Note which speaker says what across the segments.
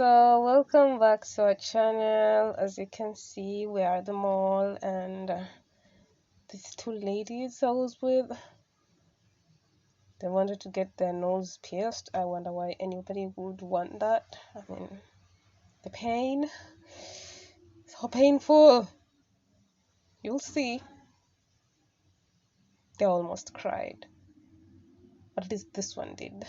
Speaker 1: So, welcome back to our channel. As you can see, we are at the mall, and these two ladies I was with, they wanted to get their nose pierced. I wonder why anybody would want that. I mean, the pain, so painful. You'll see. They almost cried, but at least this one did.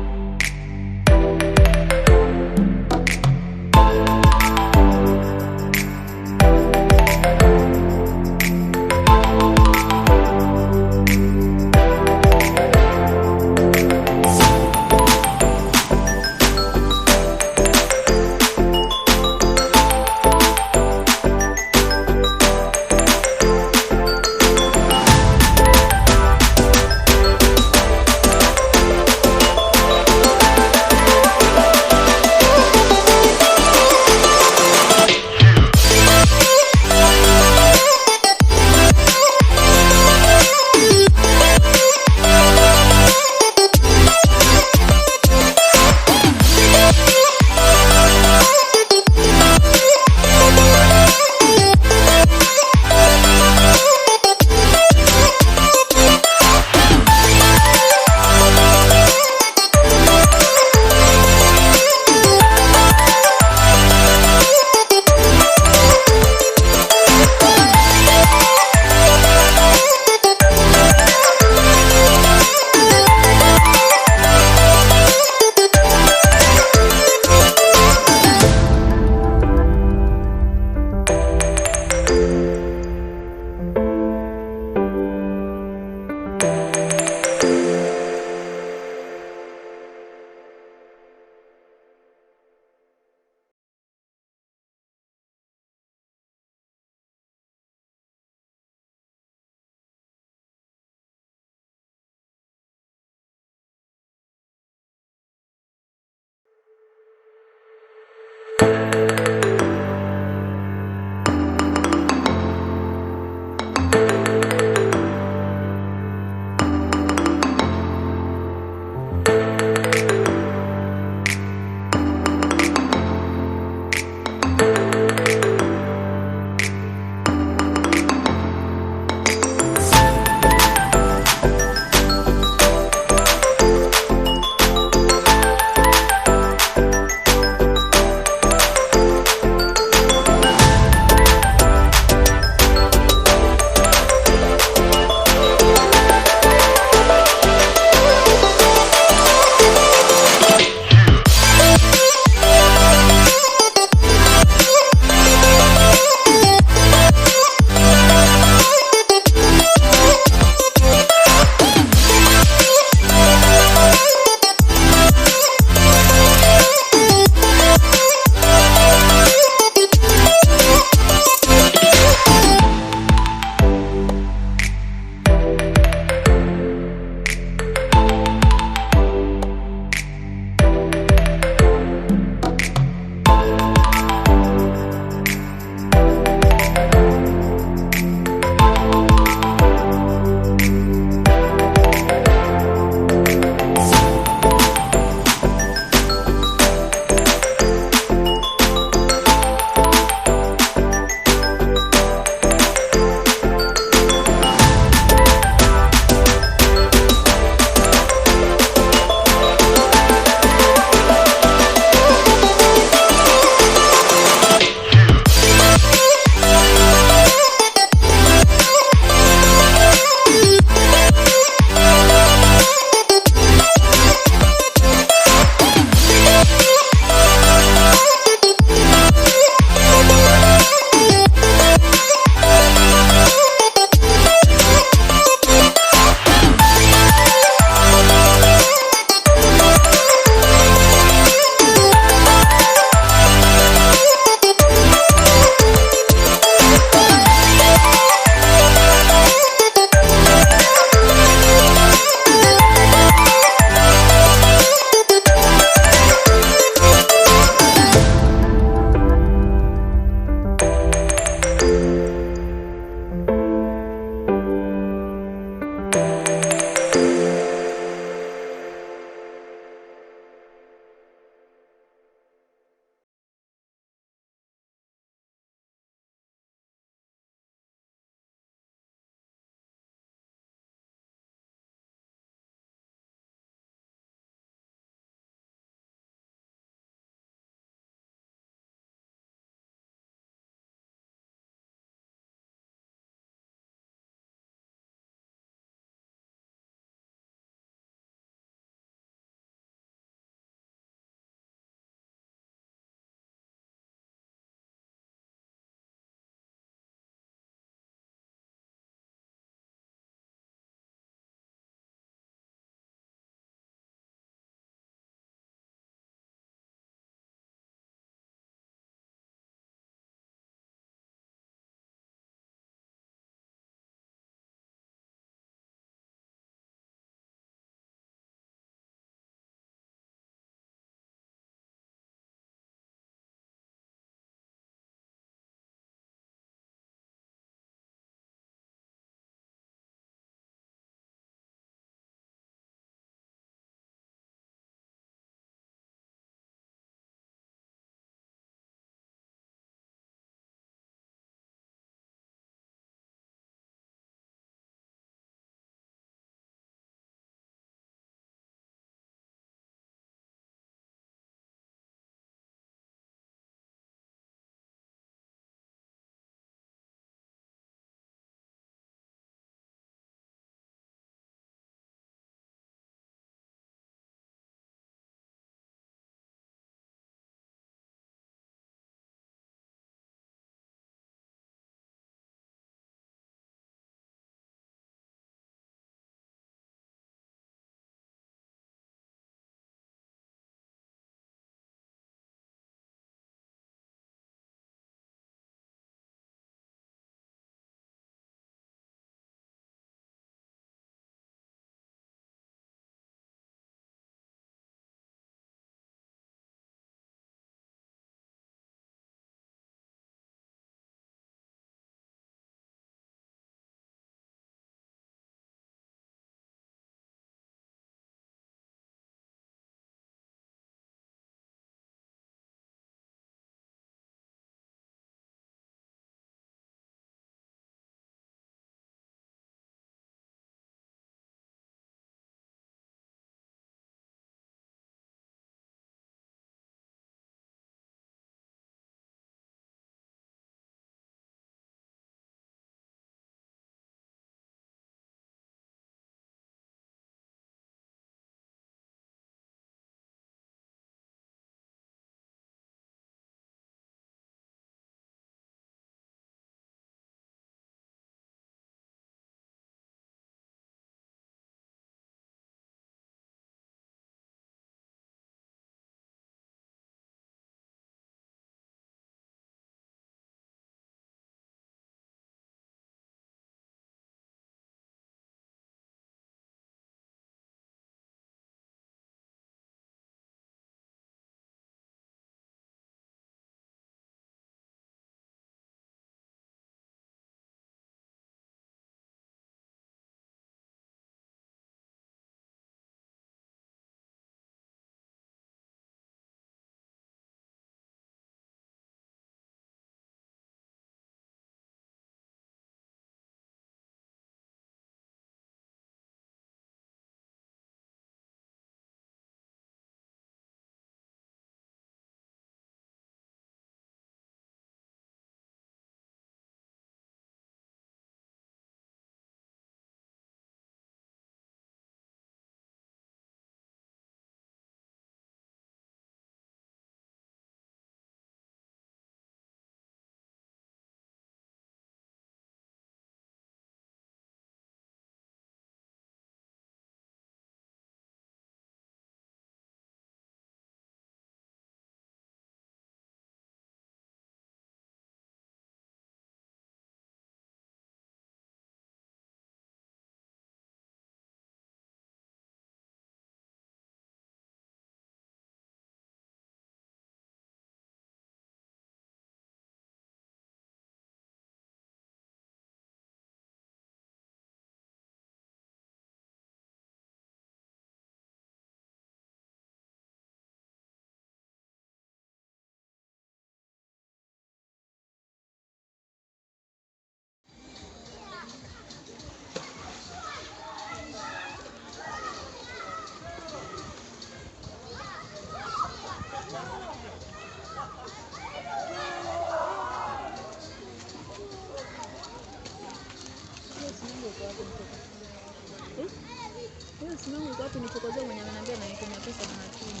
Speaker 2: tu nichokoze mwenye ananiambia na nitumia pesa na hatuni.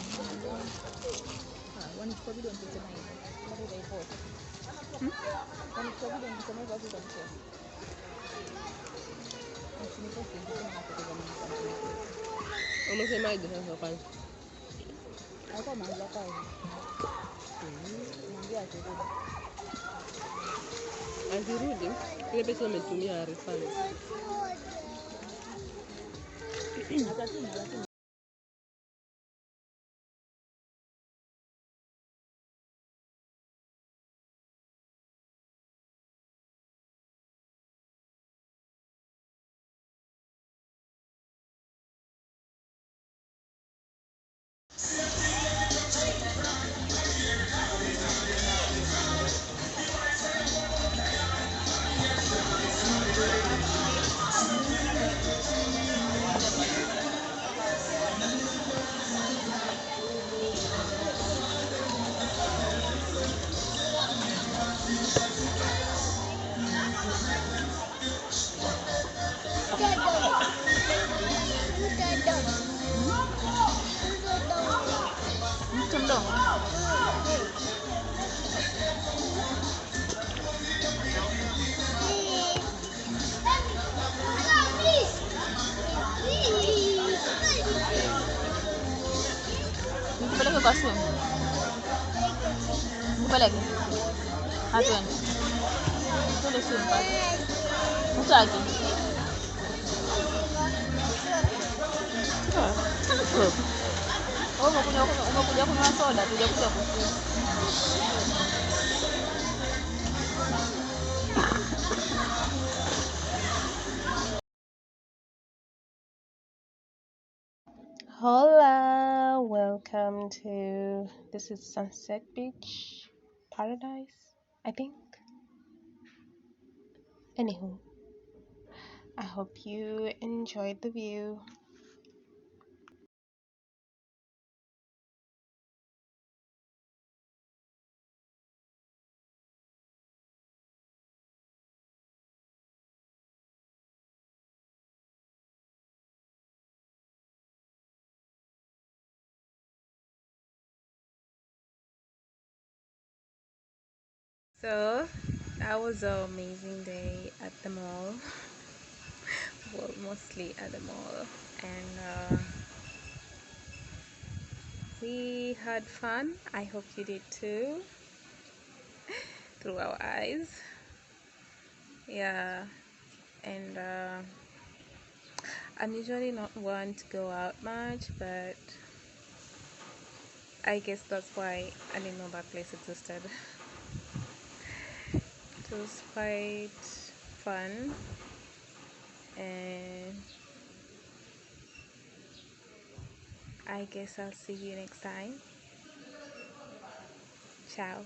Speaker 2: Wanichukua video nikisema hivyo. Kama utaipost. Wanichukua video nikisema hivyo hapo utamshare. Usinipost nikisema napoteza mimi kwa nini.
Speaker 1: Umesemaje sasa kwanza?
Speaker 2: Alikuwa anaanza kazi. Mwambie akirudi.
Speaker 1: Akirudi, ile pesa umetumia refund.
Speaker 2: Atatuma lakini nipeleke kwa simu. Nipeleke. Hatwende. Tule simu pale. Utaki. Umekuja kunywa soda, tujakuja kukunywa.
Speaker 1: Hola, welcome to, this is Sunset Beach Paradise, I think. Anywho, I hope you enjoyed the view. So that was an amazing day at the mall. Well, mostly at the mall, and we had fun. I hope you did too. Through our eyes, yeah. And I'm usually not one to go out much, but I guess that's why I didn't know that place existed. It was quite fun, and I guess I'll see you next time. Ciao.